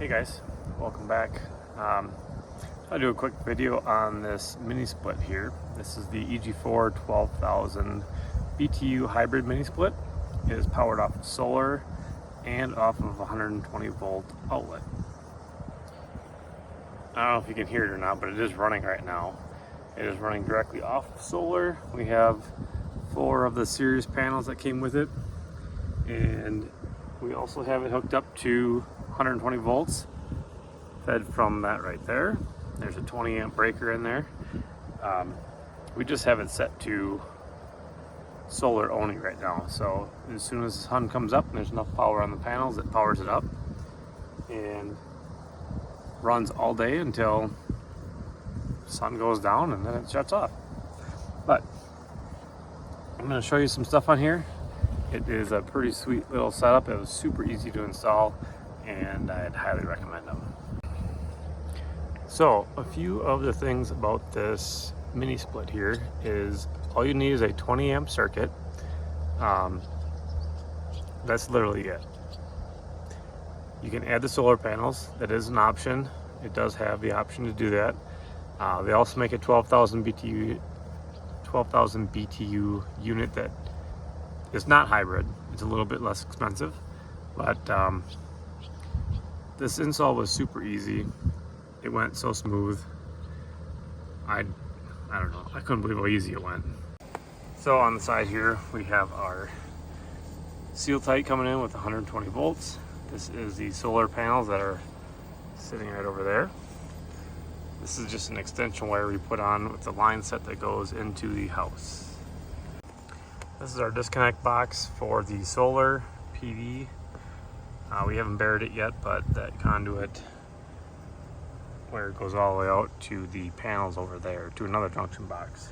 Hey guys, welcome back. I'll do a quick video on this mini split here. This is the EG4 12,000 BTU Hybrid MiniSplit. It is powered off of solar and off of a 120 volt outlet. I don't know if you can hear it or not, but it is running right now. It is running directly off of solar. We have 4 of the series panels that came with it, and we also have it hooked up to 120 volts fed from that right there. There's a 20 amp breaker in there. We just have it set to solar only right now, so as soon as the sun comes up and there's enough power on the panels, it powers it up and runs all day until the sun goes down, and then it shuts off. But I'm going to show you some stuff on here. It is a pretty sweet little setup. It was super easy to install, and I'd highly recommend them. So a few of the things about this mini split here is all you need is a 20 amp circuit. That's literally it. You can add the solar panels. That is an option. It does have the option to do that. They also make a 12,000 BTU unit that is not hybrid. It's a little bit less expensive, but this install was super easy. It went so smooth. I don't know. I couldn't believe how easy it went. So on the side here, we have our seal tight coming in with 120 volts. This is the solar panels that are sitting right over there. This is just an extension wire we put on with the line set that goes into the house. This is our disconnect box for the solar PV. We haven't buried it yet, but that conduit where it goes all the way out to the panels over there to another junction box.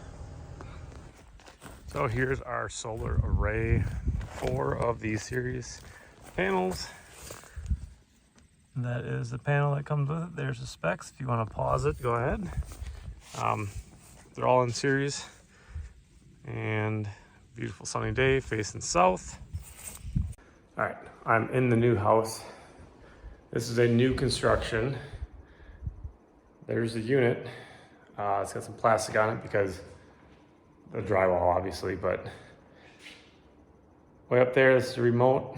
So here's our solar array, 4 of these series panels. That is the panel that comes with it. There's the specs. If you want to pause it, go ahead. They're all in series, and beautiful sunny day facing south. All right, I'm in the new house. This is a new construction. There's the unit. It's got some plastic on it because the drywall, obviously, but way up there, this is the remote.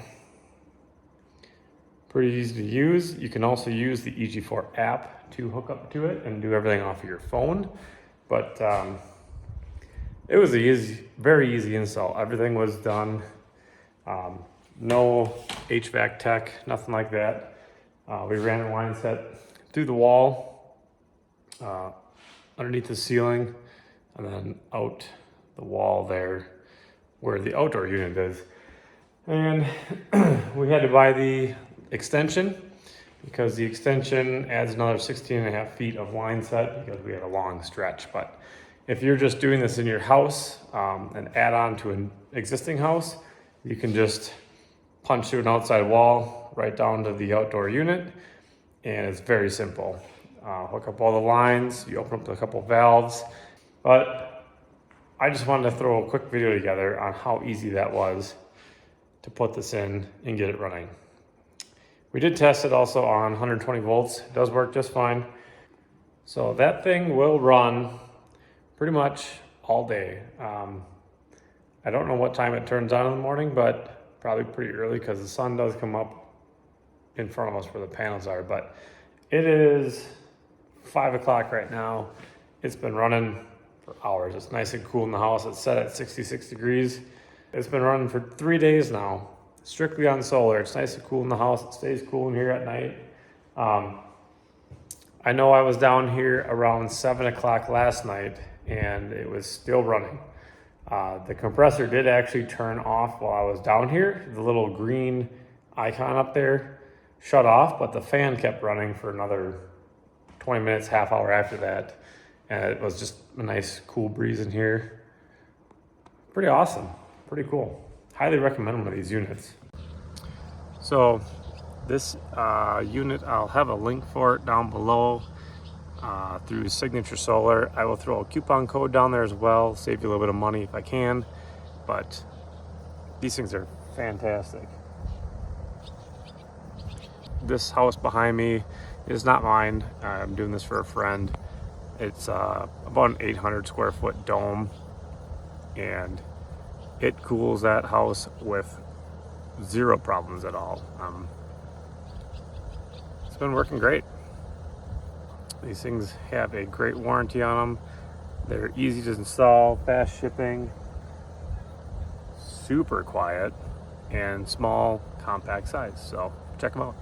Pretty easy to use. You can also use the EG4 app to hook up to it and do everything off of your phone. But it was very easy install. Everything was done. No HVAC tech, nothing like that. We ran a line set through the wall, underneath the ceiling, and then out the wall there where the outdoor unit is. And we had to buy the extension because the extension adds another 16.5 feet of line set because we had a long stretch. But if you're just doing this in your house and add on to an existing house, you can just punch through an outside wall right down to the outdoor unit, and it's very simple. Hook up all the lines, you open up a couple valves, but I just wanted to throw a quick video together on how easy that was to put this in and get it running. We did test it also on 120 volts. It does work just fine. So that thing will run pretty much all day. I don't know what time it turns on in the morning, but probably pretty early because the sun does come up in front of us where the panels are. But it is 5 o'clock right now. It's been running for hours. It's nice and cool in the house. It's set at 66 degrees. It's been running for 3 days now, strictly on solar. It's nice and cool in the house. It stays cool in here at night. I know I was down here around 7 o'clock last night and it was still running. The compressor did actually turn off while I was down here. The little green icon up there shut off, but the fan kept running for another 20 minutes, half hour after that. And it was just a nice cool breeze in here. Pretty awesome, pretty cool. Highly recommend one of these units. So this unit, I'll have a link for it down below through Signature Solar. I will throw a coupon code down there as well, save you a little bit of money if I can, but these things are fantastic. this house behind me is not mine. I'm doing this for a friend. It's about an 800 square foot dome, and it cools that house with zero problems at all. It's been working great. These things have a great warranty on them. They're easy to install, fast shipping, super quiet, and small, compact size. So check them out.